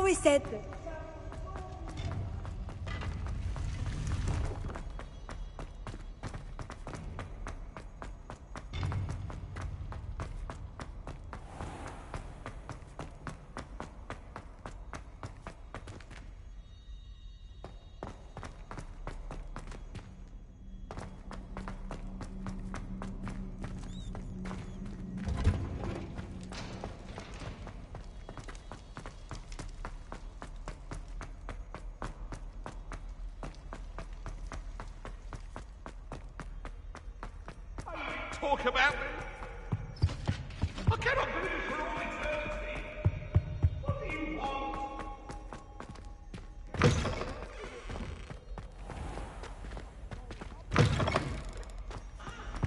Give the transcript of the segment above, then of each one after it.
always said that. Talk about this. I cannot do this for all eternity. What do you want?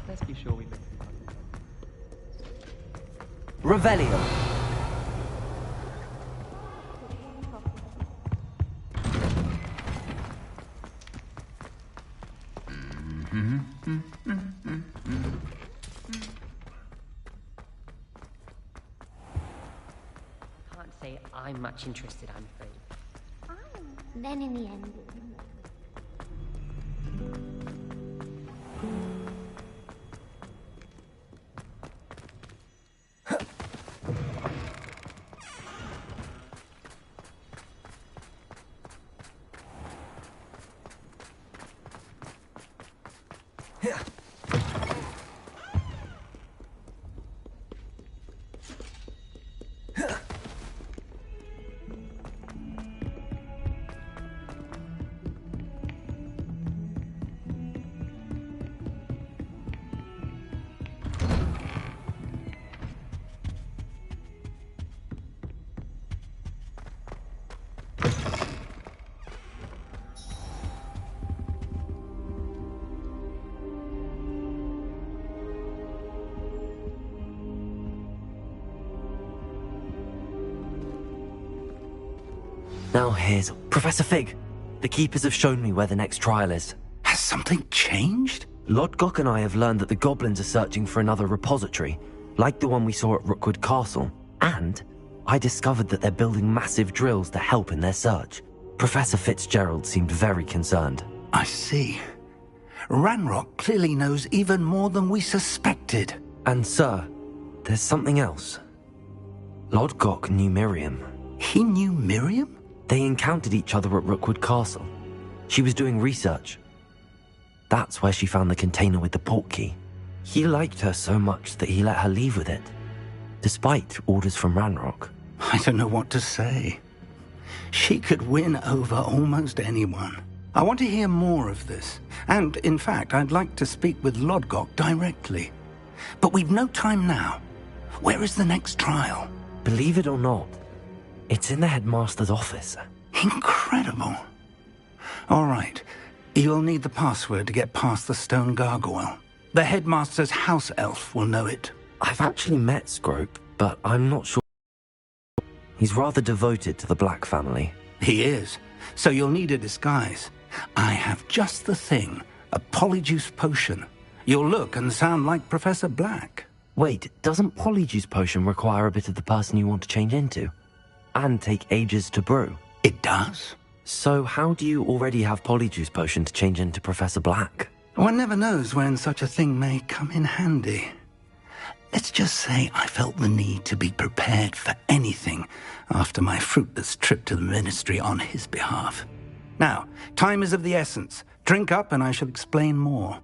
Let's be sure we make Revelio. Can't say I'm much interested, I'm afraid. Then in the end... Now here's Professor Fig. The Keepers have shown me where the next trial is. Has something changed? Lodgok and I have learned that the goblins are searching for another repository, like the one we saw at Rookwood Castle. And I discovered that they're building massive drills to help in their search. Professor Fitzgerald seemed very concerned. I see. Ranrock clearly knows even more than we suspected. And sir, there's something else. Lodgok knew Miriam. He knew Miriam? They encountered each other at Rookwood Castle. She was doing research. That's where she found the container with the portkey. He liked her so much that he let her leave with it, despite orders from Ranrock. I don't know what to say. She could win over almost anyone. I want to hear more of this. And, in fact, I'd like to speak with Lodgok directly. But we've no time now. Where is the next trial? Believe it or not, it's in the headmaster's office. Incredible. All right. You'll need the password to get past the stone gargoyle. The headmaster's house elf will know it. I've actually met Scrope, but I'm not sure. He's rather devoted to the Black family. He is. So you'll need a disguise. I have just the thing. A polyjuice potion. You'll look and sound like Professor Black. Wait, doesn't Polyjuice Potion require a bit of the person you want to change into? And take ages to brew? It does. So how do you already have Polyjuice Potion to change into Professor Black? One never knows when such a thing may come in handy. Let's just say I felt the need to be prepared for anything after my fruitless trip to the Ministry on his behalf. Now, time is of the essence. Drink up and I shall explain more.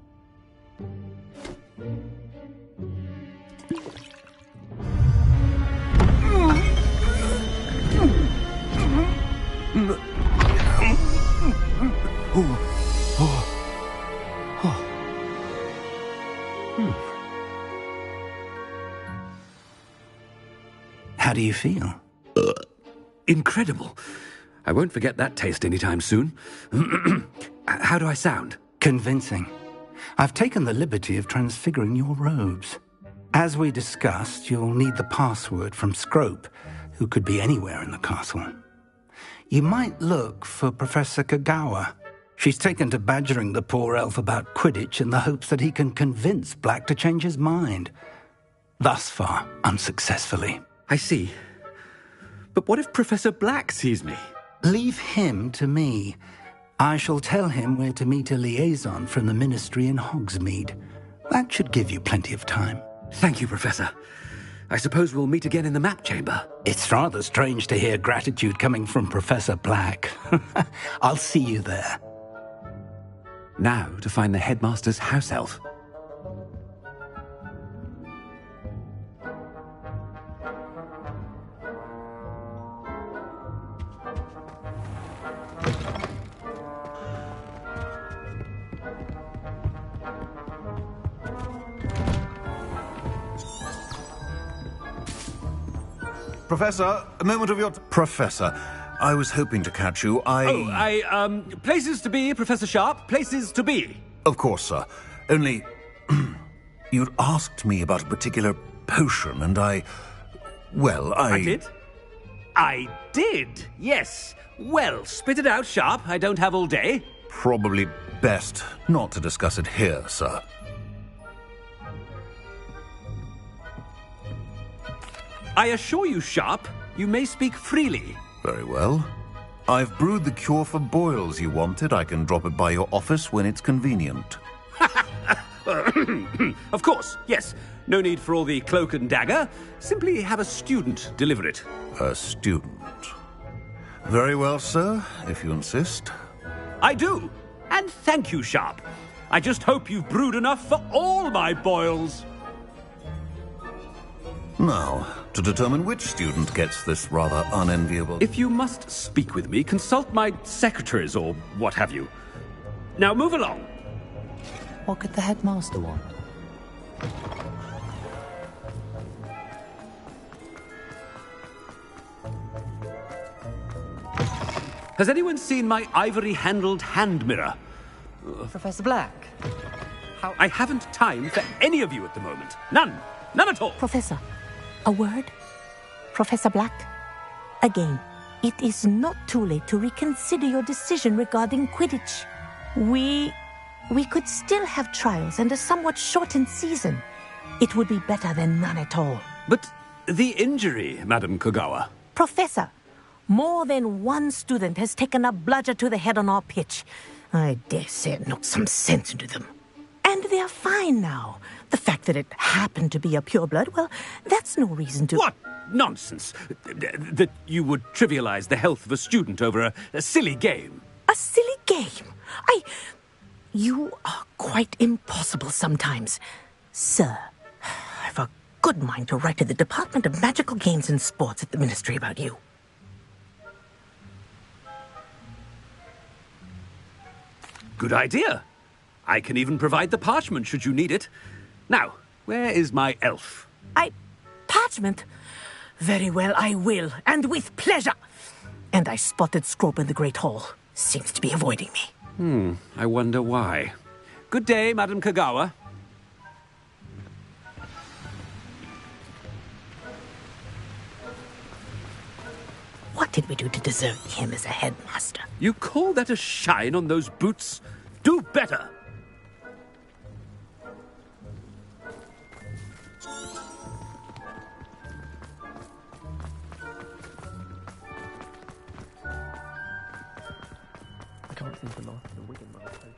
How do you feel? Incredible. I won't forget that taste anytime soon. How do I sound? Convincing. I've taken the liberty of transfiguring your robes. As we discussed, you'll need the password from Scrope, who could be anywhere in the castle. You might look for Professor Kagawa. She's taken to badgering the poor elf about Quidditch in the hopes that he can convince Black to change his mind. Thus far, unsuccessfully. I see. But what if Professor Black sees me? Leave him to me. I shall tell him where to meet a liaison from the Ministry in Hogsmeade. That should give you plenty of time. Thank you, Professor. I suppose we'll meet again in the map chamber. It's rather strange to hear gratitude coming from Professor Black. I'll see you there. Now to find the headmaster's house elf. Professor, a moment of your... Professor, I was hoping to catch you. Places to be, Professor Sharp. Places to be. Of course, sir. Only... you'd asked me about a particular potion, and I did? I did, yes. Well, spit it out, Sharp. I don't have all day. Probably best not to discuss it here, sir. I assure you, Sharp, you may speak freely. Very well. I've brewed the cure for boils you wanted. I can drop it by your office when it's convenient. Of course, yes. No need for all the cloak and dagger. Simply have a student deliver it. A student. Very well, sir, if you insist. I do. And thank you, Sharp. I just hope you've brewed enough for all my boils. Now, to determine which student gets this rather unenviable... If you must speak with me, consult my secretaries or what have you. Now move along. What could the headmaster want? Has anyone seen my ivory-handled hand mirror? Professor Black? I haven't time for any of you at the moment. None. None at all. Professor, a word? Professor Black? Again, it is not too late to reconsider your decision regarding Quidditch. We could still have trials and a somewhat shortened season. It would be better than none at all. But the injury, Madam Kogawa. Professor, more than one student has taken a bludger to the head on our pitch. I dare say it knocked some sense into them. And they're fine now. The fact that it happened to be a pureblood, well, that's no reason to... What nonsense! That you would trivialize the health of a student over a silly game. A silly game? You are quite impossible sometimes. Sir, I've a good mind to write to the Department of Magical Games and Sports at the Ministry about you. Good idea. I can even provide the parchment should you need it. Now, where is my elf? Parchment? Very well, I will, and with pleasure. And I spotted Scrope in the Great Hall. Seems to be avoiding me. I wonder why. Good day, Madam Kogawa. What did we do to deserve him as a headmaster? You call that a shine on those boots? Do better! I can't think of the Wigan potion.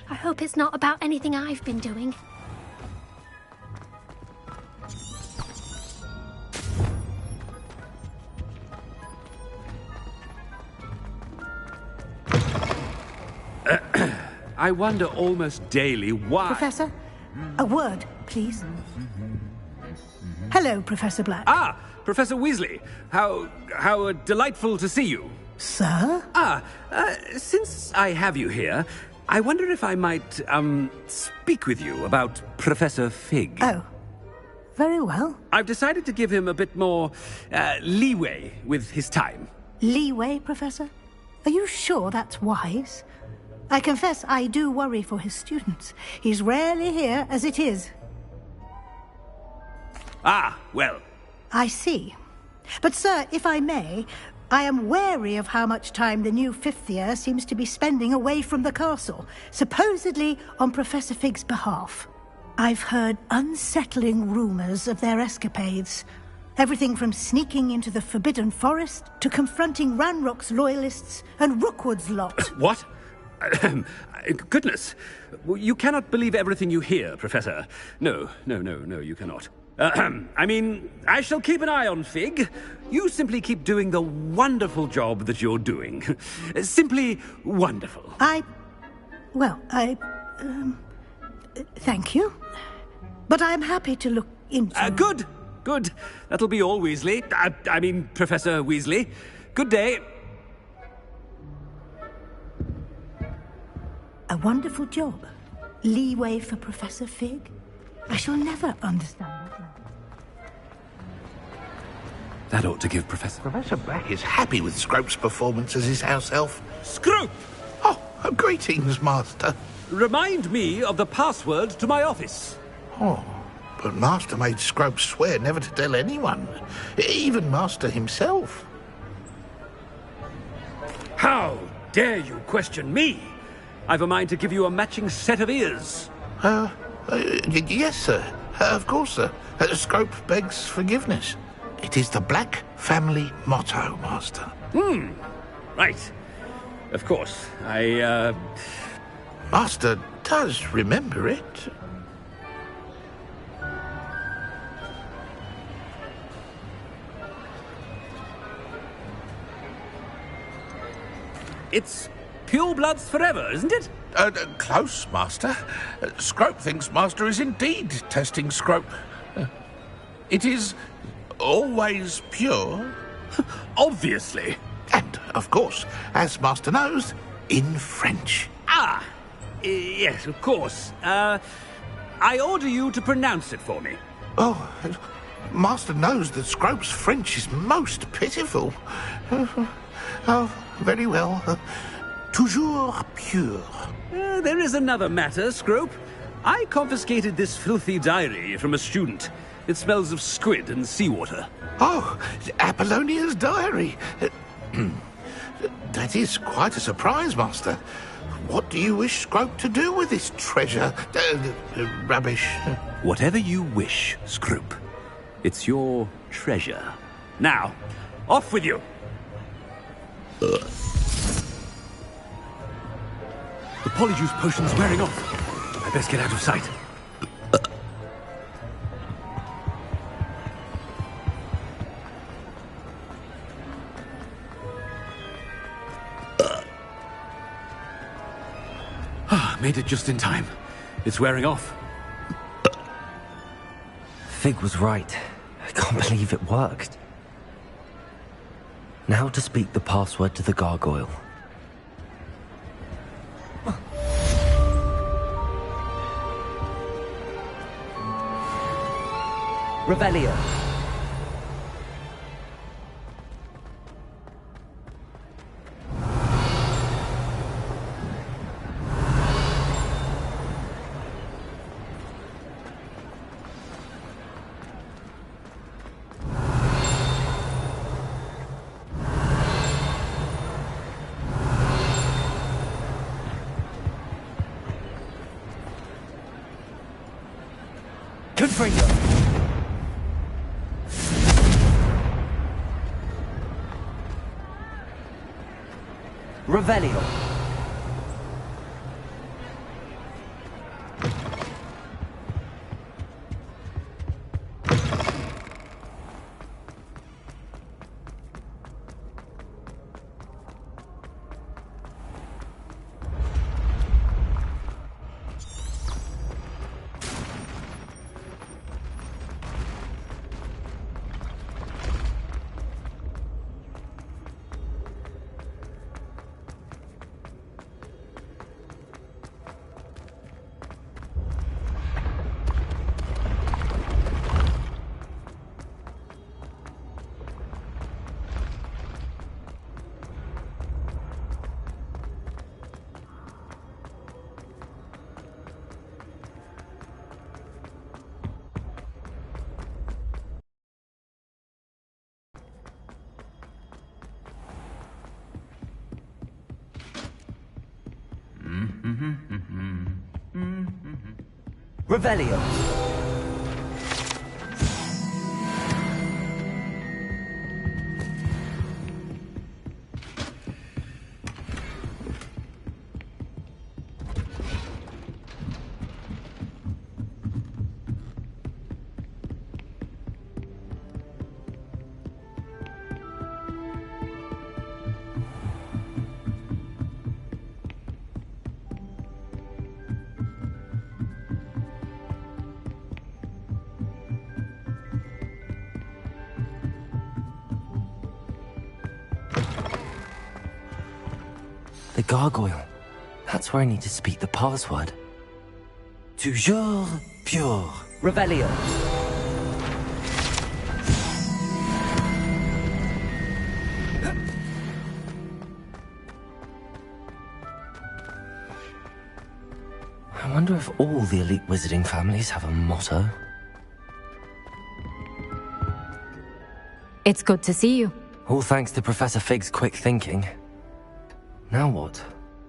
I hope it's not about anything I've been doing. I wonder almost daily why... Professor, a word, please. Hello, Professor Black. Ah, Professor Weasley. How delightful to see you. Sir? Since I have you here, I wonder if I might, speak with you about Professor Fig. Oh, very well. I've decided to give him a bit more, leeway with his time. Leeway, Professor? Are you sure that's wise? I confess I do worry for his students. He's rarely here as it is. Ah, well. I see. But, sir, if I may, I am wary of how much time the new fifth year seems to be spending away from the castle, supposedly on Professor Fig's behalf. I've heard unsettling rumors of their escapades. Everything from sneaking into the Forbidden Forest to confronting Ranrock's loyalists and Rookwood's lot. What? Goodness. You cannot believe everything you hear, Professor. No, you cannot. I mean, I shall keep an eye on Fig. You simply keep doing the wonderful job that you're doing. Simply wonderful. Thank you. But I'm happy to look into... Good. That'll be all, Weasley. I mean, Professor Weasley. Good day. A wonderful job. Leeway for Professor Fig. I shall never understand that. That ought to give Professor... Professor Black is happy with Scrope's performance as his house elf. Scrope! Oh, greetings, Master. Remind me of the password to my office. Oh, but Master made Scrope swear never to tell anyone, even Master himself. How dare you question me? I've a mind to give you a matching set of ears. Yes, sir. Of course, sir. Scrope begs forgiveness. It is the Black family motto, Master. Right. Of course. Master does remember it. It's pure bloods forever, isn't it? Close, Master. Scrope thinks Master is indeed testing Scrope. It is always pure. Obviously. And, of course, as Master knows, in French. Ah, yes, of course. I order you to pronounce it for me. Oh, Master knows that Scrope's French is most pitiful. Oh, very well. Toujours pure. There is another matter, Scrope. I confiscated this filthy diary from a student. It smells of squid and seawater. Oh, Apollonia's diary. That is quite a surprise, Master. What do you wish Scrope to do with this treasure? Rubbish. Whatever you wish, Scrope. It's your treasure. Now, off with you. The polyjuice potion's wearing off. I best get out of sight. Made it just in time. It's wearing off. Fig was right. I can't believe it worked. Now to speak the password to the gargoyle. Revelio. Confringo. Revelio. Revelio. The gargoyle. That's where I need to speak the password. Toujours pure. Revelio. I wonder if all the elite wizarding families have a motto. It's good to see you. All thanks to Professor Fig's quick thinking. Now what?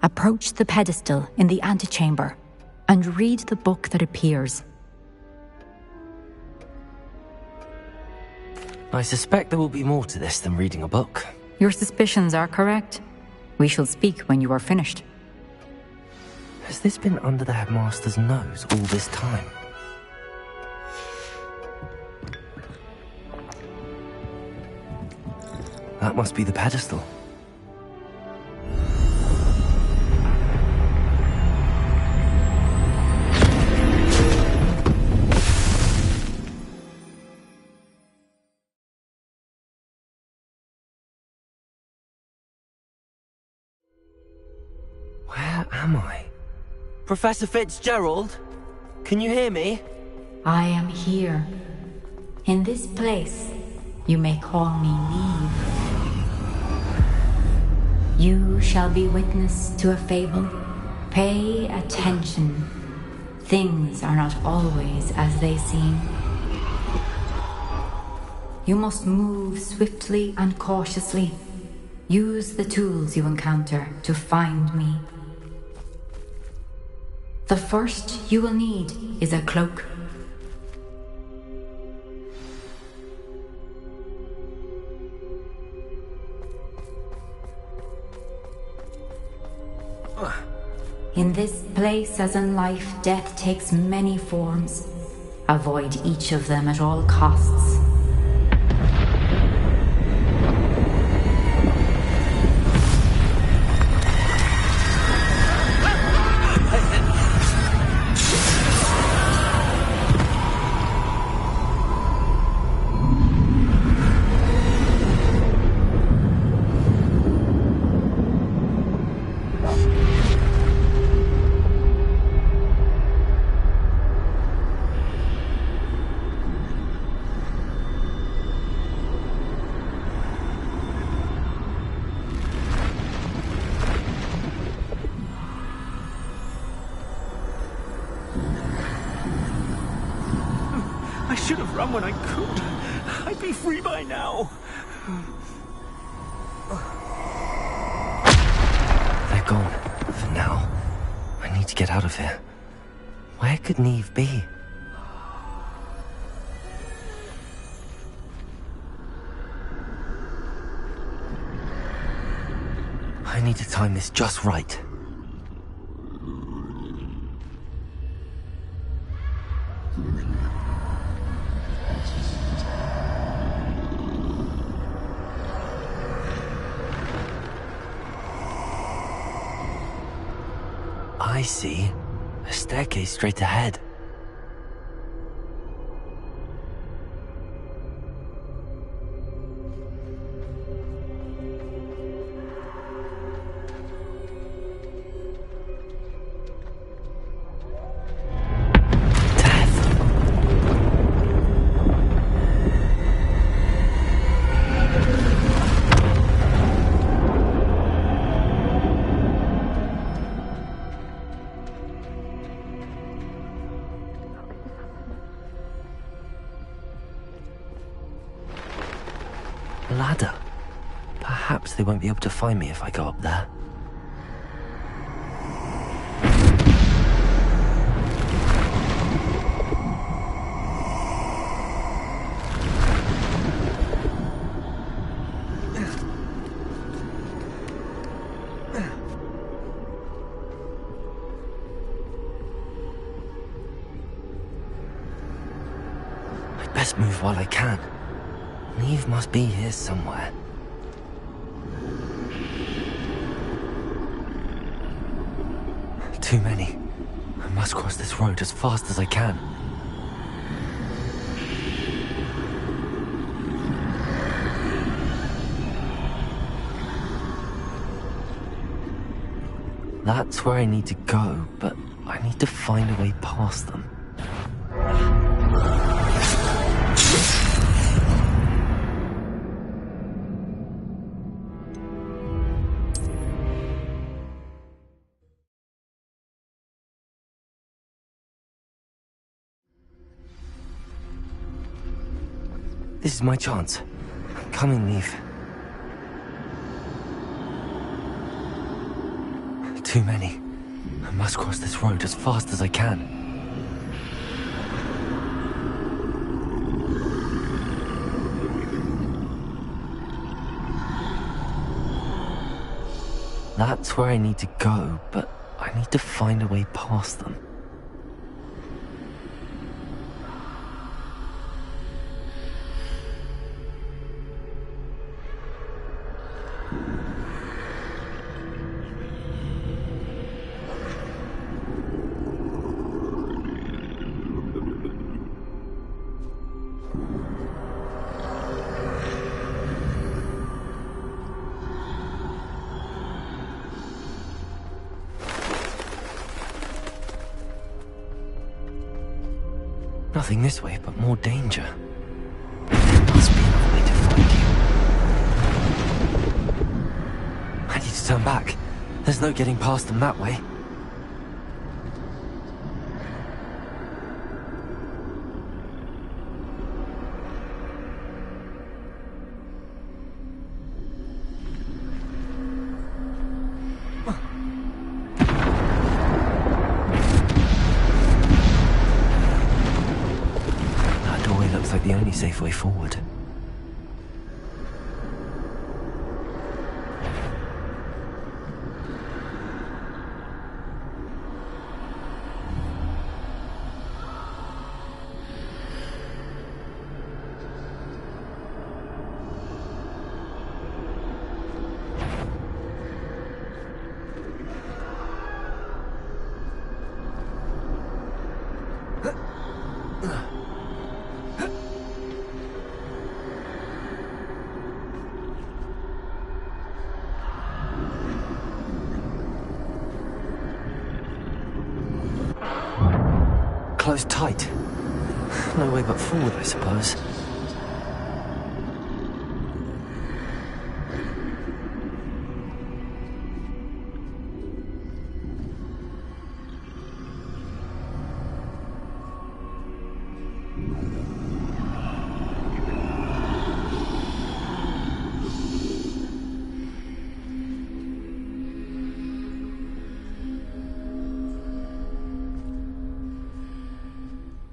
Approach the pedestal in the antechamber and read the book that appears. I suspect there will be more to this than reading a book. Your suspicions are correct. We shall speak when you are finished. Has this been under the headmaster's nose all this time? That must be the pedestal. Where am I? Professor Fitzgerald? Can you hear me? I am here. In this place, you may call me Neve. You shall be witness to a fable. Pay attention. Things are not always as they seem. You must move swiftly and cautiously. Use the tools you encounter to find me. The first you will need is a cloak. In this place, as in life, death takes many forms. Avoid each of them at all costs. I should have run when I could. I'd be free by now. They're gone. For now. I need to get out of here. Where could Neve be? I need to time this just right. I see. A staircase straight ahead. Ladder. Perhaps they won't be able to find me if I go up there. best move while I can. Neve must be here somewhere. Too many. I must cross this road as fast as I can. That's where I need to go, but I need to find a way past them. This is my chance. Come in, Neve. Too many. I must cross this road as fast as I can. That's where I need to go, but I need to find a way past them. Nothing this way, but more danger. There must be another way to find you. I need to turn back. There's no getting past them that way. Like the only safe way forward. Closed tight. No way but forward, I suppose.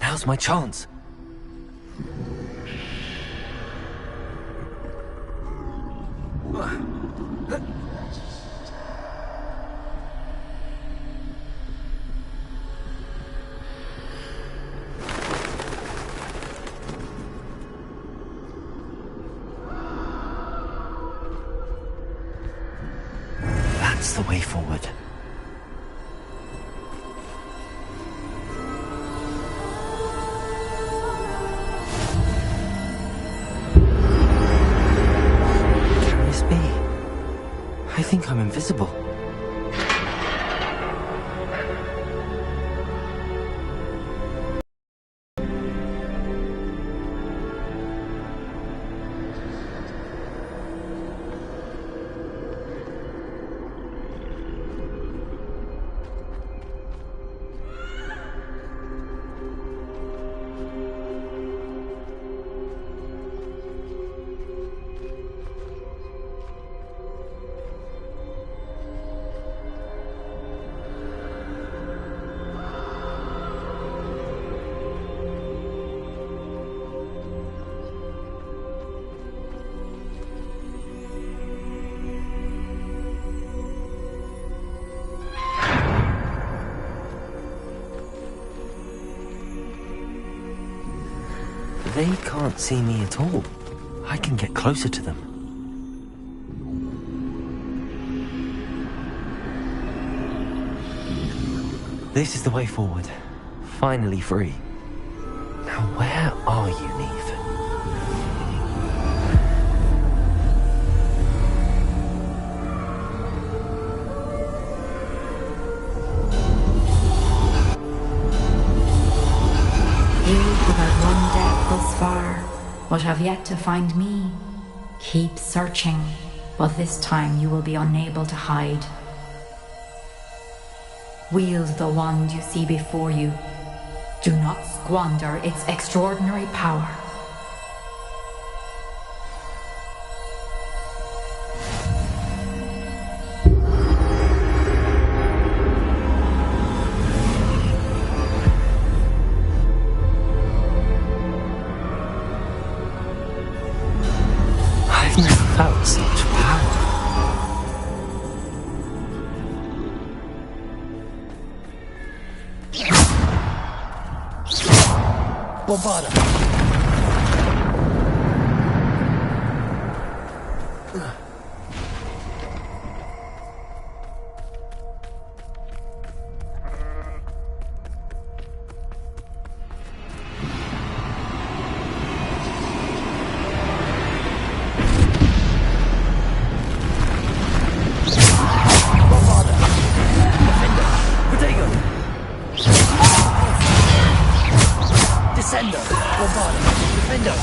Now's my chance. That's the way forward. I think I'm invisible. They can't see me at all. I can get closer to them. This is the way forward. Finally free. Now where are you, Neve? You who have run death thus far, but have yet to find me. Keep searching, but this time you will be unable to hide. Wield the wand you see before you. Do not squander its extraordinary power. I've never felt such power. Bombarda. Descender, Bombarda, Defender.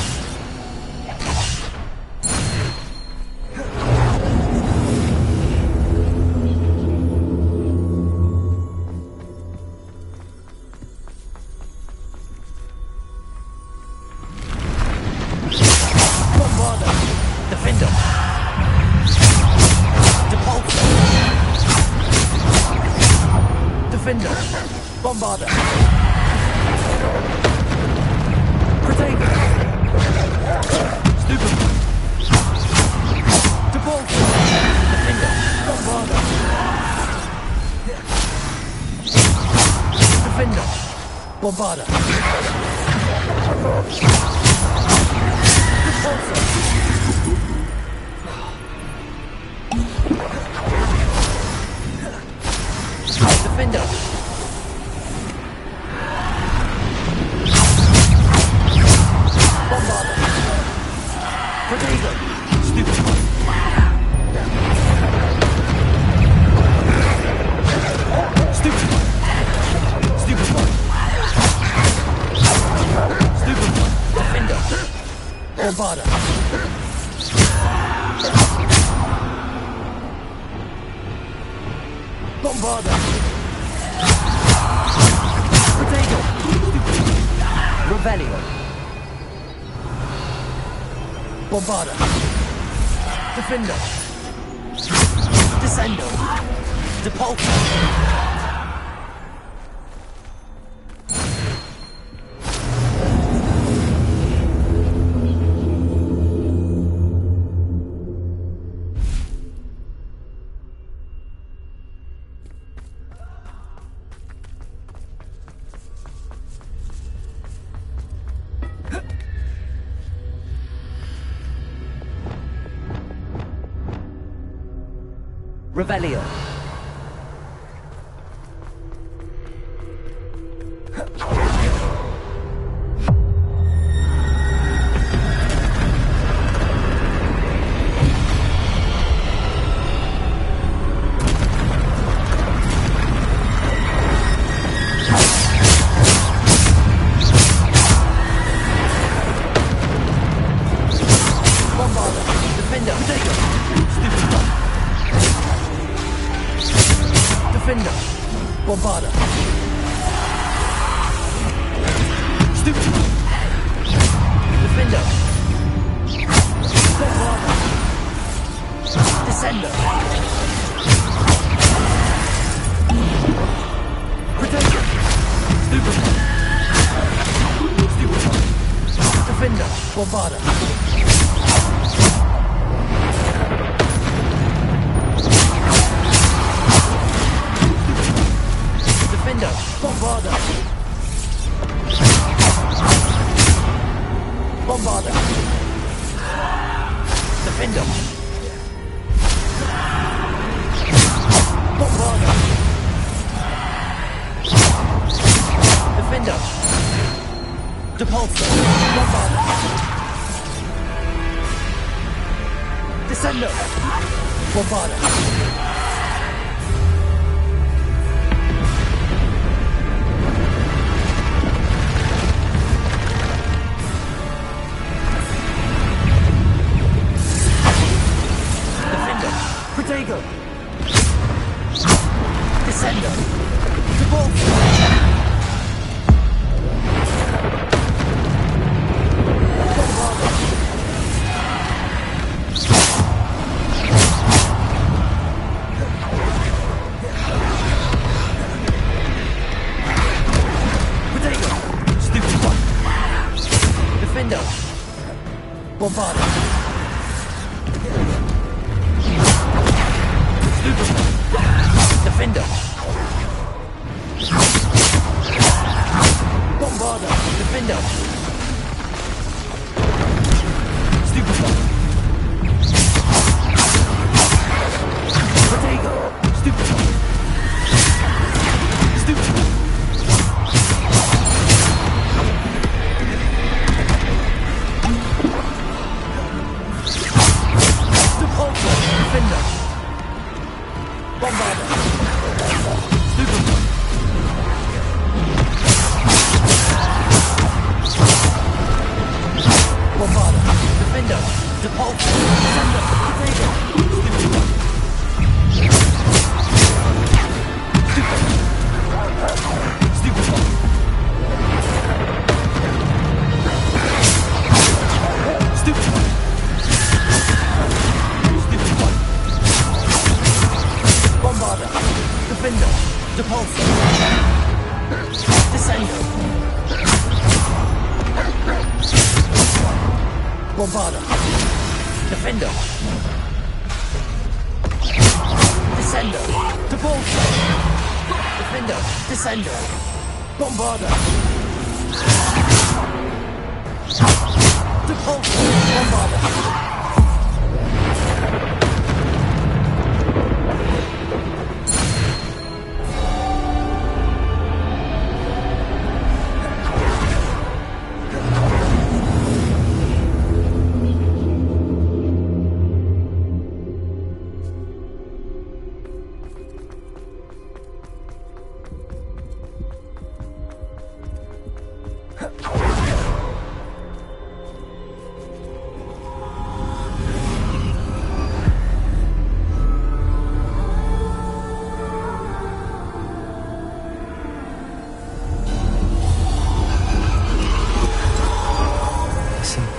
Bombarda, Defender. Depulsor. Defender, Bombarda. Protego! Stupid! Depulsor! Defender! Bombarda! Defender! Bombarda! Depulsor! Defender! Bombarda! Protego! Stupid! Stupid! Stupid! Stupid! Defender! Bombarda! Bombarda! Protego! Revelio! Bombarda. Defender. Descendo. Depulsor. Revelio. Bombarda. Defender. Protego. Stupid. Defender. Bombarda. Stupid. Defender. Bombarda. Descender. Protector. Stupid. Stupid. Defender. Bombarda. Defender, Bombarda. Depulso. Bombarda. Descendo. Bombarda. Defendo. Protego. Descendo. Depulso. Defendo. Bombarda. Stupid. Defendo. Bombarda. Defendo. Stupid. Protego. Stupid. Stupid. Defender. Bombarda. Stupid. Bombarda. Defender. Depulso. Defender. Protego. Stupid. Stupid. Stupid. Bombarda. Defendo. Depulso. Descendo. Bombarda. Defendo. Descendo. Depulso. Defendo. Descendo. Bombarda. Depulso. Bombarda.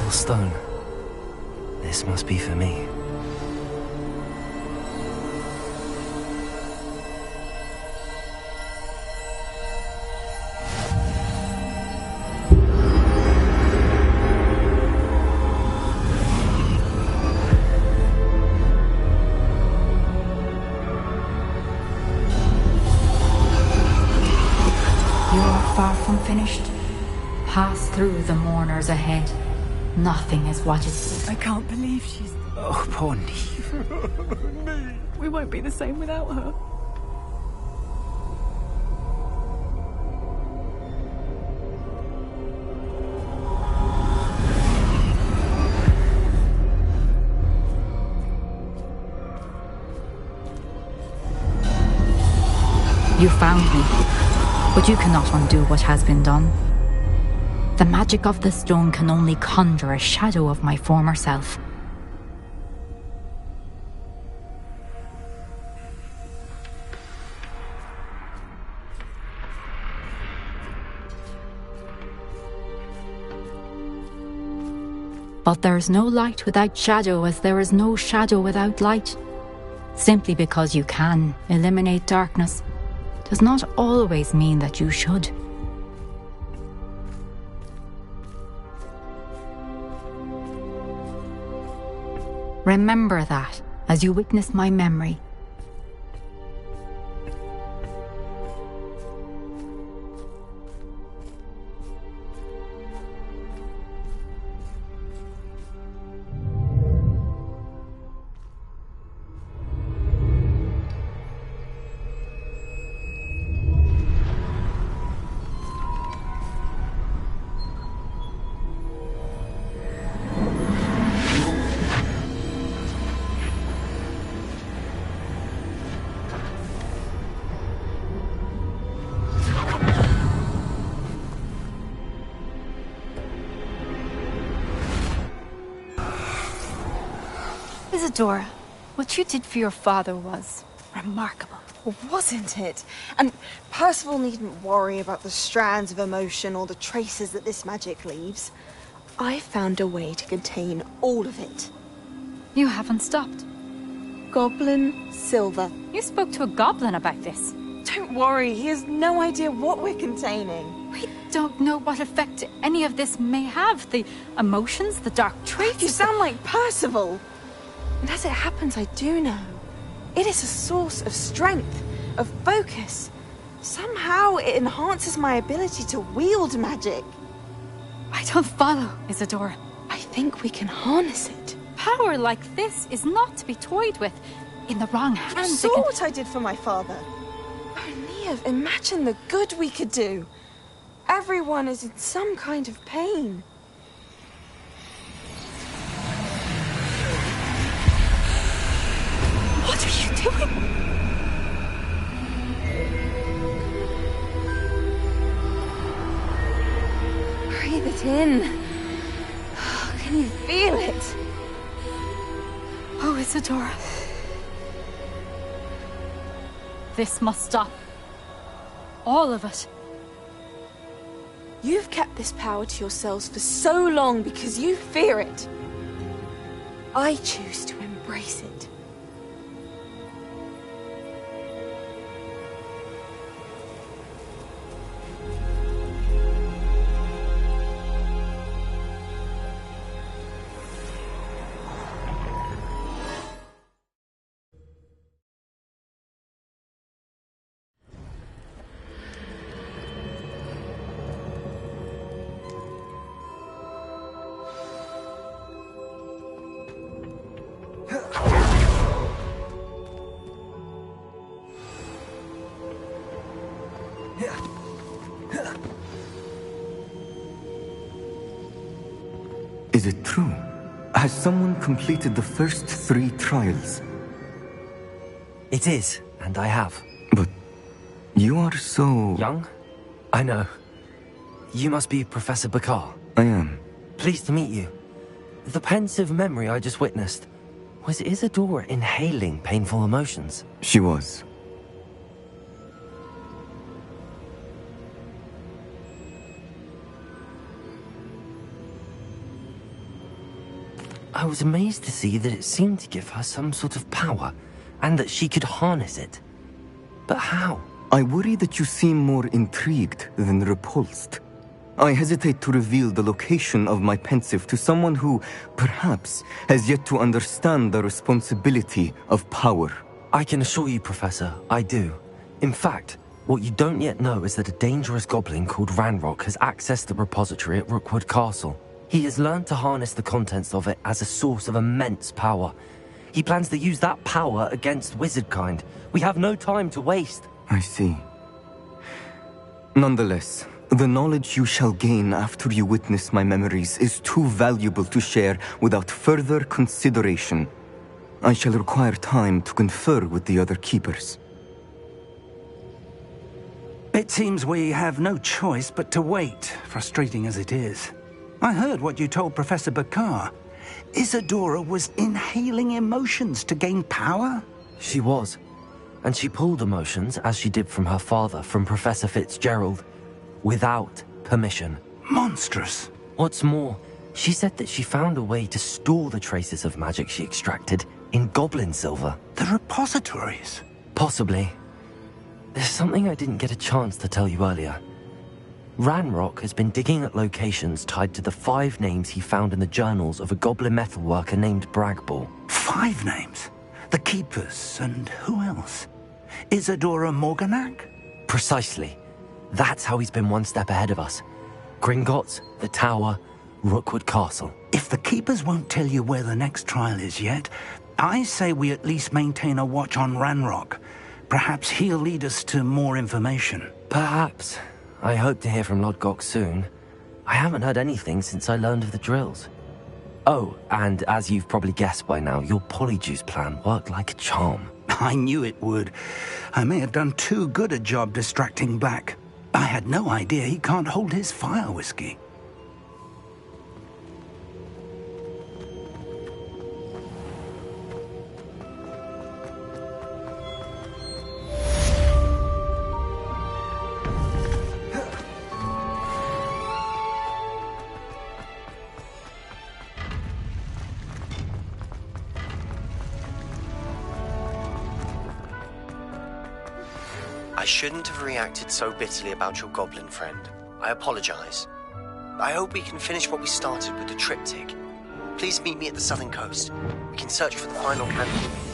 Stone. This must be for me. You are far from finished. Pass through the mourners ahead. Nothing is what it... I can't believe she's... Oh, poor Neve. We won't be the same without her. You found me, but you cannot undo what has been done. The magic of the stone can only conjure a shadow of my former self. But there is no light without shadow, as there is no shadow without light. Simply because you can eliminate darkness does not always mean that you should. Remember that as you witness my memory. Isadora, what you did for your father was remarkable. Wasn't it? And Percival needn't worry about the strands of emotion or the traces that this magic leaves. I found a way to contain all of it. You haven't stopped. Goblin Silver. You spoke to a goblin about this. Don't worry, he has no idea what we're containing. We don't know what effect any of this may have. The emotions, the dark traits. You sound like Percival. And as it happens, I do know. It is a source of strength, of focus. Somehow it enhances my ability to wield magic. I don't follow, Isadora. I think we can harness it. Power like this is not to be toyed with. In the wrong hands, You saw what I did for my father. Oh, Neve, imagine the good we could do. Everyone is in some kind of pain. What are you doing? Breathe it in. Can you feel it? Oh, Isadora. This must stop. All of it. You've kept this power to yourselves for so long because you fear it. I choose to embrace it. Is it true? Has someone completed the first 3 trials? It is, and I have. But you are so... Young? I know. You must be Professor Bakar. I am. Pleased to meet you. The pensive memory I just witnessed, was Isadora inhaling painful emotions? She was. I was amazed to see that it seemed to give her some sort of power, and that she could harness it. But how? I worry that you seem more intrigued than repulsed. I hesitate to reveal the location of my pensive to someone who, perhaps, has yet to understand the responsibility of power. I can assure you, Professor, I do. In fact, what you don't yet know is that a dangerous goblin called Ranrock has accessed the repository at Rookwood Castle. He has learned to harness the contents of it as a source of immense power. He plans to use that power against wizardkind. We have no time to waste. I see. Nonetheless, the knowledge you shall gain after you witness my memories is too valuable to share without further consideration. I shall require time to confer with the other keepers. It seems we have no choice but to wait, frustrating as it is. I heard what you told Professor Bakar. Isadora was inhaling emotions to gain power? She was. And she pulled emotions, as she did from her father, from Professor Fitzgerald, without permission. Monstrous. What's more, she said that she found a way to store the traces of magic she extracted in goblin silver. The repositories? Possibly. There's something I didn't get a chance to tell you earlier. Ranrock has been digging at locations tied to the 5 names he found in the journals of a goblin metalworker named Bragball. 5 names? The Keepers, and who else? Isadora Morganac? Precisely. That's how he's been one step ahead of us. Gringotts, the Tower, Rookwood Castle. If the Keepers won't tell you where the next trial is yet, I say we at least maintain a watch on Ranrock. Perhaps he'll lead us to more information. Perhaps. I hope to hear from Lodgok soon. I haven't heard anything since I learned of the drills. Oh, and as you've probably guessed by now, your polyjuice plan worked like a charm. I knew it would. I may have done too good a job distracting Black. I had no idea he can't hold his fire whiskey. I shouldn't have reacted so bitterly about your goblin friend. I apologize. I hope we can finish what we started with the triptych. Please meet me at the southern coast. We can search for the final candle.